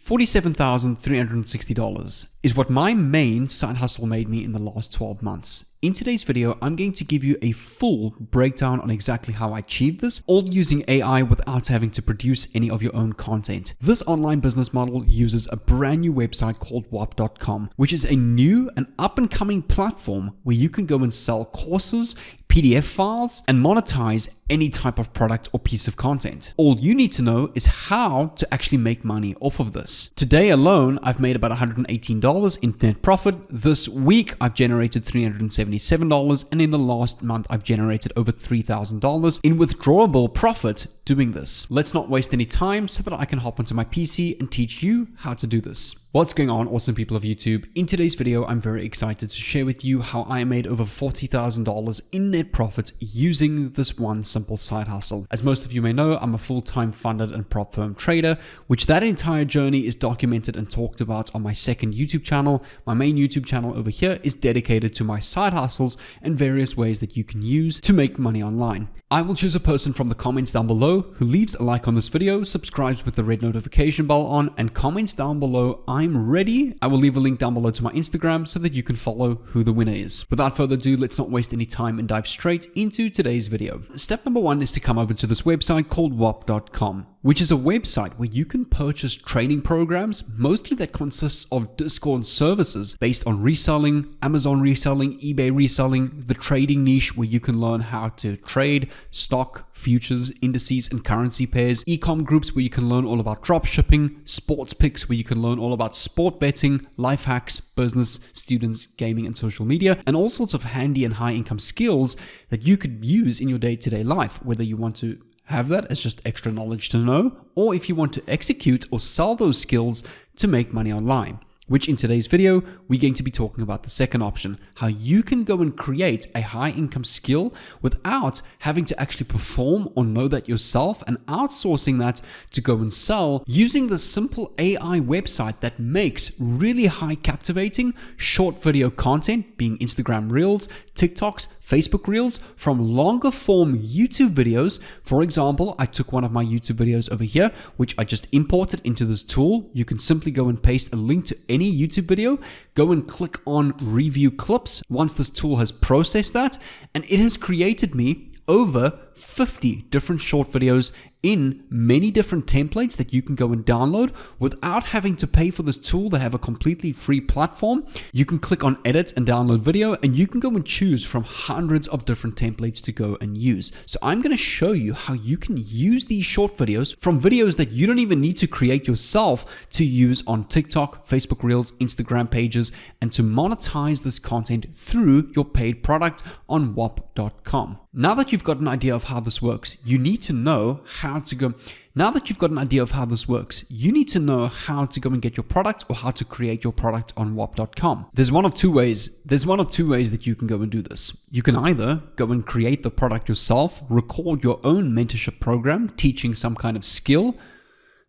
$47,360 is what my main side hustle made me in the last 12 months. In today's video, I'm going to give you a full breakdown on exactly how I achieved this, all using AI without having to produce any of your own content. This online business model uses a brand new website called WAP.com, which is a new and up and coming platform where you can go and sell courses, PDF files, and monetize any type of product or piece of content. All you need to know is how to actually make money off of this. Today alone, I've made about $118 in net profit. This week, I've generated $377, and in the last month, I've generated over $3,000 in withdrawable profit doing this. Let's not waste any time so that I can hop onto my PC and teach you how to do this. What's going on, awesome people of YouTube? In today's video, I'm very excited to share with you how I made over $40,000 in net profit using this one simple side hustle. As most of you may know, I'm a full-time funded and prop firm trader, which that entire journey is documented and talked about on my second YouTube channel. My main YouTube channel over here is dedicated to my side hustles and various ways that you can use to make money online. I will choose a person from the comments down below who leaves a like on this video, subscribes with the red notification bell on, and comments down below, "I'm ready." I will leave a link down below to my Instagram so that you can follow who the winner is. Without further ado, let's not waste any time and dive straight into today's video. Step number one is to come over to this website called WAP.com, which is a website where you can purchase training programs, mostly that consists of Discord services based on reselling, Amazon reselling, eBay reselling, the trading niche where you can learn how to trade stock, futures, indices, and currency pairs, e-com groups where you can learn all about drop shipping, sports picks where you can learn all about sport betting, life hacks, business, students, gaming, and social media, and all sorts of handy and high income skills that you could use in your day-to-day life, whether you want to have that as just extra knowledge to know, or if you want to execute or sell those skills to make money online. Which in today's video, we're going to be talking about the second option, how you can go and create a high income skill without having to actually perform or know that yourself, and outsourcing that to go and sell using the simple AI website that makes really high captivating short video content, being Instagram Reels, TikToks, Facebook Reels, from longer form YouTube videos. For example, I took one of my YouTube videos over here, which I just imported into this tool. You can simply go and paste a link to any YouTube video, go and click on review clips once this tool has processed that, and it has created me over 50 different short videos in many different templates that you can go and download without having to pay for this tool. They have a completely free platform. You can click on edit and download video, and you can go and choose from hundreds of different templates to go and use. So I'm going to show you how you can use these short videos from videos that you don't even need to create yourself to use on TikTok, Facebook Reels, Instagram pages, and to monetize this content through your paid product on WAP.com. Now that you've got an idea of how this works, you need to know how to go. Now that you've got an idea of how this works, you need to know how to go and get your product or how to create your product on WAP.com. There's one of two ways that you can go and do this. You can either go and create the product yourself, record your own mentorship program, teaching some kind of skill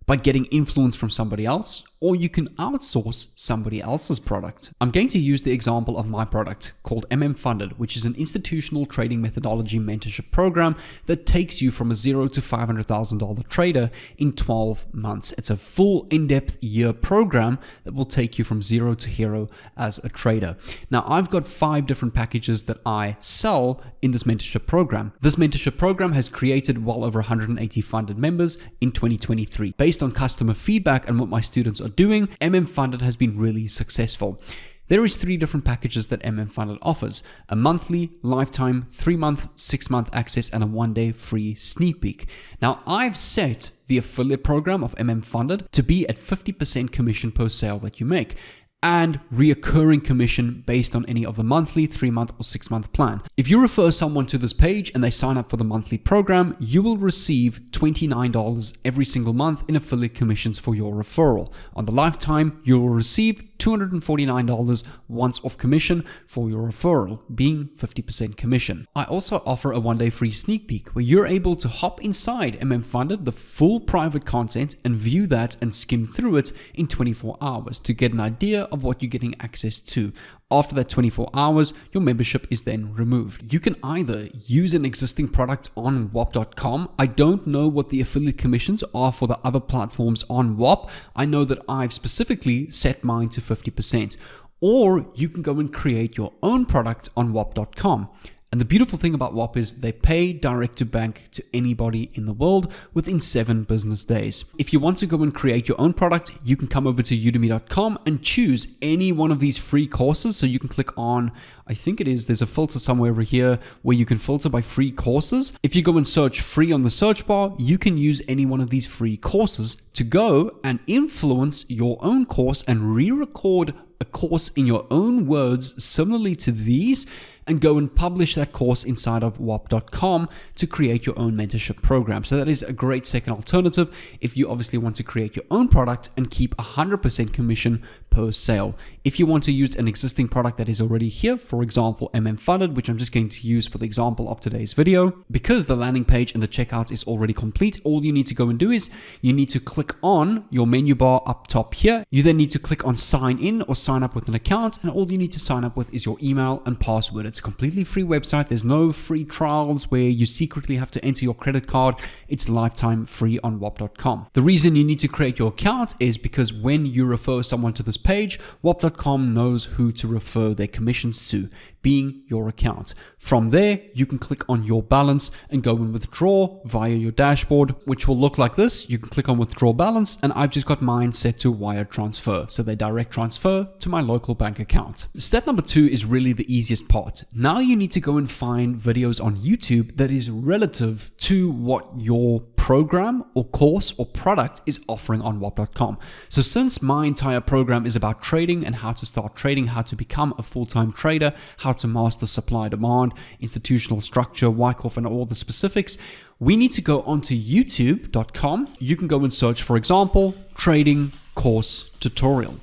by getting influence from somebody else, or you can outsource somebody else's product. I'm going to use the example of my product called Funded, which is an institutional trading methodology mentorship program that takes you from a $0 to $500,000 trader in 12 months. It's a full in-depth year program that will take you from zero to hero as a trader. Now, I've got 5 different packages that I sell in this mentorship program. This mentorship program has created well over 180 funded members in 2023. Based on customer feedback and what my students are doing, Funded has been really successful. There is 3 different packages that Funded offers: a monthly, lifetime, 3-month, 6-month access, and a 1-day free sneak peek. Now, I've set the affiliate program of Funded to be at 50% commission per sale that you make, and reoccurring commission based on any of the monthly, 3-month, or 6-month plan. If you refer someone to this page and they sign up for the monthly program, you will receive $29 every single month in affiliate commissions for your referral. On the lifetime, you will receive $249 once off commission for your referral, being 50% commission. I also offer a 1-day free sneak peek where you're able to hop inside Funded, the full private content, and view that and skim through it in 24 hours to get an idea of what you're getting access to. After that 24 hours, your membership is then removed. You can either use an existing product on Whop.com. I don't know what the affiliate commissions are for the other platforms on Whop. I know that I've specifically set mine to 50%. Or you can go and create your own product on Whop.com. And the beautiful thing about Whop is they pay direct to bank to anybody in the world within 7 business days. If you want to go and create your own product, you can come over to udemy.com and choose any one of these free courses. So you can click on, I think there's a filter somewhere over here where you can filter by free courses. If you go and search free on the search bar, you can use any one of these free courses to go and influence your own course and re-record a course in your own words similarly to these, and go and publish that course inside of Whop.com to create your own mentorship program. So that is a great second alternative if you obviously want to create your own product and keep 100% commission per sale. If you want to use an existing product that is already here, for example, Funded, which I'm just going to use for the example of today's video, because the landing page and the checkout is already complete, all you need to go and do is you need to click on your menu bar up top here. You then need to click on sign in or sign up with an account, and all you need to sign up with is your email and password. It's a completely free website. There's no free trials where you secretly have to enter your credit card. It's lifetime free on Whop.com. The reason you need to create your account is because when you refer someone to this page, Whop.com knows who to refer their commissions to, being your account. From there, you can click on your balance and go and withdraw via your dashboard, which will look like this. You can click on withdraw balance, and I've just got mine set to wire transfer. So they direct transfer to my local bank account. Step number 2 is really the easiest part. Now you need to go and find videos on YouTube that is relative to what your program or course or product is offering on Whop.com. So since my entire program is about trading and how to start trading, how to become a full-time trader, how to master supply demand, institutional structure, Wyckoff, and all the specifics, we need to go onto youtube.com. You can go and search, for example, trading course tutorial.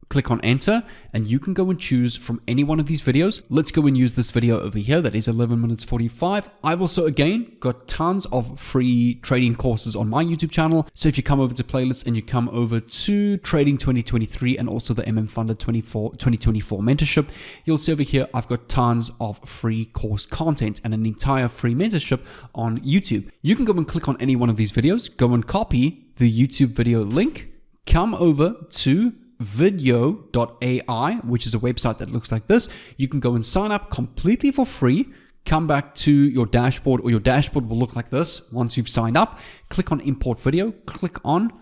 Click on enter, and you can go and choose from any one of these videos. Let's go and use this video over here that is 11 minutes 45. I've also again got tons of free trading courses on my YouTube channel. So if you come over to playlists and you come over to trading 2023 and also the Funded 2024 mentorship, you'll see over here I've got tons of free course content and an entire free mentorship on YouTube. You can go and click on any one of these videos, go and copy the YouTube video link, come over to video.ai, which is a website that looks like this. You can go and sign up completely for free, come back to your dashboard, or your dashboard will look like this once you've signed up. Click on import video, click on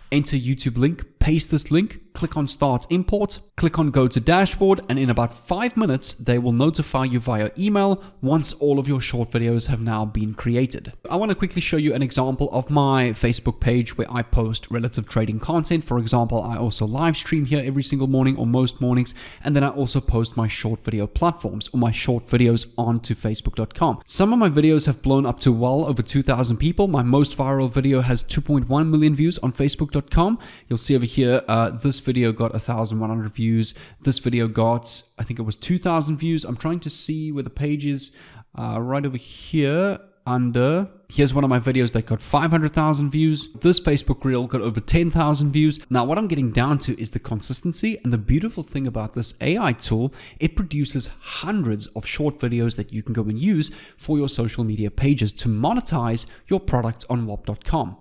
enter YouTube link, paste this link, click on start import, click on go to dashboard, and in about 5 minutes, they will notify you via email once all of your short videos have now been created. I want to quickly show you an example of my Facebook page where I post relative trading content. For example, I also live stream here every single morning or most mornings, and then I also post my short video platforms or my short videos onto facebook.com. Some of my videos have blown up to well over 2,000 people. My most viral video has 2.1 million views on facebook.com. You'll see over here, this video got 1,100 views. This video got, I think it was 2,000 views. I'm trying to see where the page is right over here under. Here's one of my videos that got 500,000 views. This Facebook reel got over 10,000 views. Now, what I'm getting down to is the consistency, and the beautiful thing about this AI tool, it produces hundreds of short videos that you can go and use for your social media pages to monetize your product on Whop.com,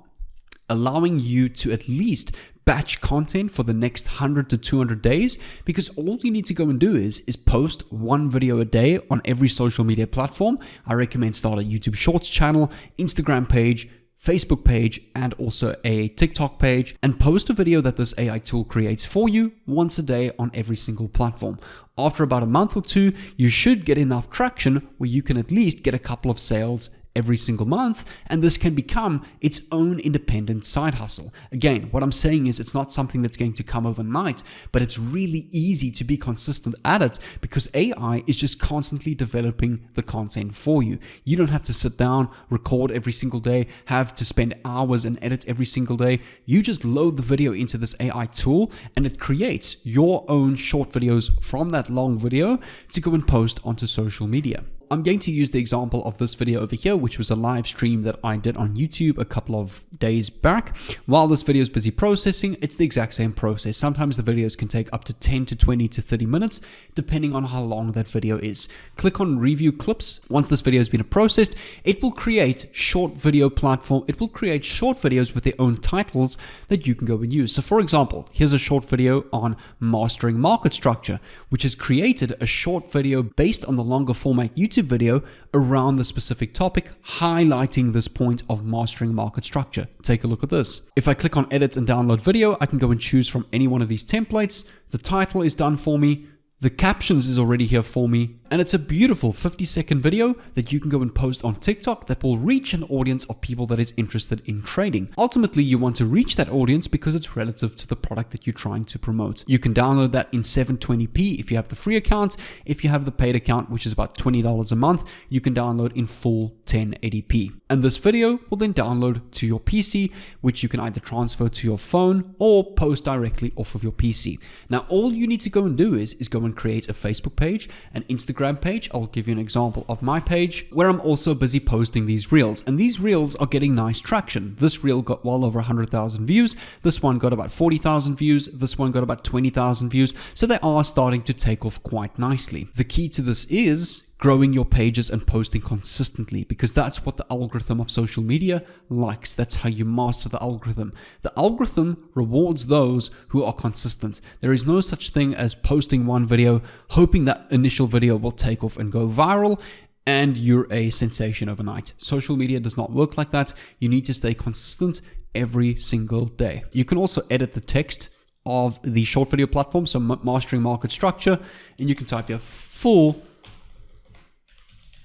allowing you to at least batch content for the next 100 to 200 days, because all you need to go and do is post one video a day on every social media platform. I recommend start a YouTube Shorts channel, Instagram page, Facebook page, and also a TikTok page, and post a video that this AI tool creates for you once a day on every single platform. After about a month or two, you should get enough traction where you can at least get a couple of sales every single month, and this can become its own independent side hustle. Again, what I'm saying is it's not something that's going to come overnight, but it's really easy to be consistent at it because AI is just constantly developing the content for you. You don't have to sit down, record every single day, have to spend hours and edit every single day. You just load the video into this AI tool and it creates your own short videos from that long video to go and post onto social media. I'm going to use the example of this video over here, which was a live stream that I did on YouTube a couple of days back. While this video is busy processing, it's the exact same process. Sometimes the videos can take up to 10 to 20 to 30 minutes, depending on how long that video is. Click on review clips. Once this video has been processed, it will create short video platform. It will create short videos with their own titles that you can go and use. So for example, here's a short video on mastering market structure, which has created a short video based on the longer format YouTube video around the specific topic, highlighting this point of mastering market structure. Take a look at this. If I click on edit and download video, I can go and choose from any one of these templates. The title is done for me. The captions is already here for me, and it's a beautiful 50-second video that you can go and post on TikTok that will reach an audience of people that is interested in trading. Ultimately, you want to reach that audience because it's relative to the product that you're trying to promote. You can download that in 720p if you have the free account. If you have the paid account, which is about $20 a month, you can download in full 1080p. And this video will then download to your PC, which you can either transfer to your phone or post directly off of your PC. Now, all you need to go and do is go and create a Facebook page, an Instagram page. I'll give you an example of my page where I'm also busy posting these reels, and these reels are getting nice traction. This reel got well over 100,000 views. This one got about 40,000 views. This one got about 20,000 views. So they are starting to take off quite nicely. The key to this is growing your pages and posting consistently, because that's what the algorithm of social media likes. That's how you master the algorithm. The algorithm rewards those who are consistent. There is no such thing as posting one video, hoping that initial video will take off and go viral, and you're a sensation overnight. Social media does not work like that. You need to stay consistent every single day. You can also edit the text of the short video platform, so mastering market structure, and you can type your full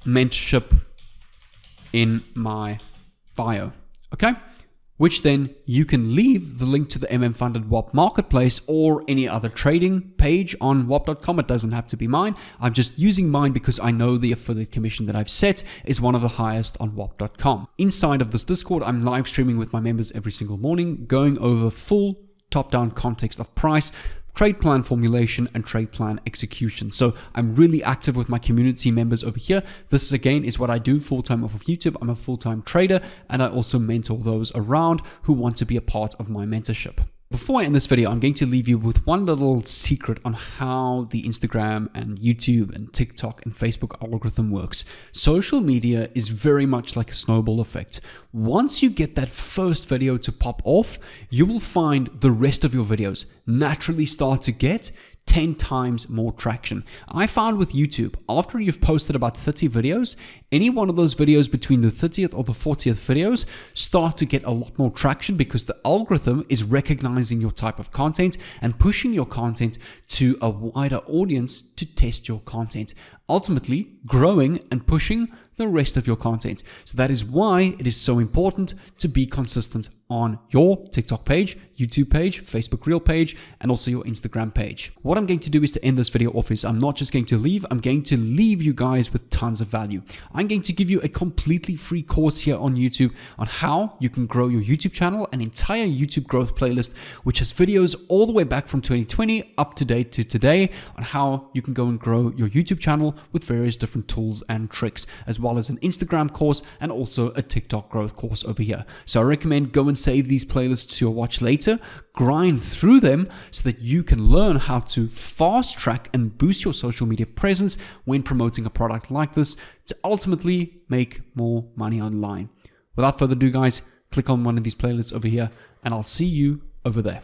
mentorship in my bio, okay? Which then you can leave the link to the funded WAP marketplace or any other trading page on WAP.com. It doesn't have to be mine. I'm just using mine because I know the affiliate commission that I've set is one of the highest on WAP.com. Inside of this Discord, I'm live streaming with my members every single morning, going over full top-down context of price, trade plan formulation, and trade plan execution. So I'm really active with my community members over here. This again is what I do full-time off of YouTube. I'm a full-time trader, and I also mentor those around who want to be a part of my mentorship. Before I end this video, I'm going to leave you with one little secret on how the Instagram and YouTube and TikTok and Facebook algorithm works. Social media is very much like a snowball effect. Once you get that first video to pop off, you will find the rest of your videos naturally start to get 10 times more traction. I found with YouTube, after you've posted about 30 videos, any one of those videos between the 30th or the 40th videos start to get a lot more traction because the algorithm is recognizing your type of content and pushing your content to a wider audience to test your content, ultimately growing and pushing the rest of your content. So that is why it is so important to be consistent on your TikTok page, YouTube page, Facebook Reel page, and also your Instagram page. What I'm going to do is to end this video off is I'm not just going to leave, I'm going to leave you guys with tons of value. I'm going to give you a completely free course here on YouTube on how you can grow your YouTube channel, an entire YouTube growth playlist, which has videos all the way back from 2020 up to date to today on how you can go and grow your YouTube channel with various different tools and tricks, as well as an Instagram course and also a TikTok growth course over here. So I recommend go and save these playlists to your watch later, grind through them so that you can learn how to fast track and boost your social media presence when promoting a product like this to ultimately make more money online. Without further ado, guys, click on one of these playlists over here and I'll see you over there.